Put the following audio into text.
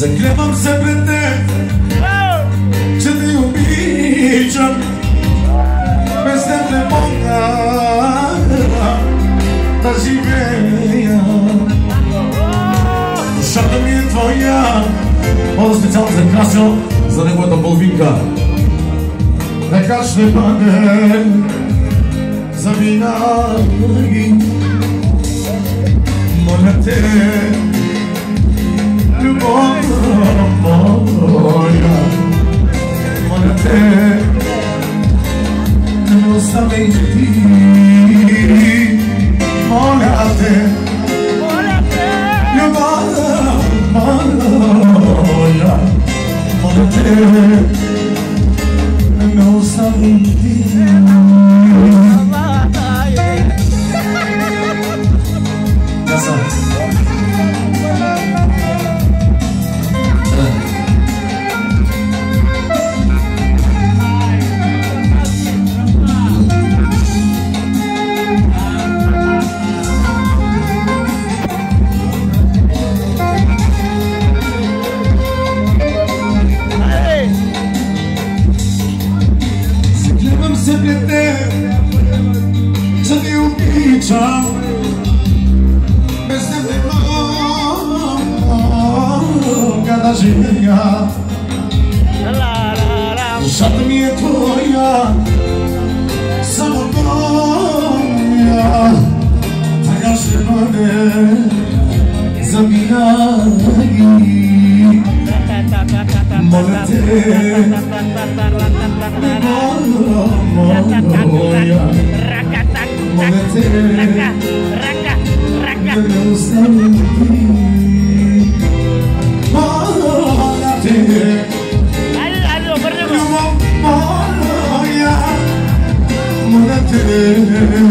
Zaklewam se pred te, që ti u biqëm bez tebe moga ta živeja. Šarta mi je tvoja, ovo specijalno za Krasio, za negovata Bolvinka. Neka šte pane za vinagi, molim te, ljubov moja, molim te, ne ostavi ti, molim te, ljubov moja, molim te, ne ostavi ti. Që ti u piqa bez tebe moga da življa. Šarta mi je tvoja, samo tvoja, taka še mene zabijagi. Molim te, moja, molim te, ne ostavi ti. Molim te, ljubov moja, molim te.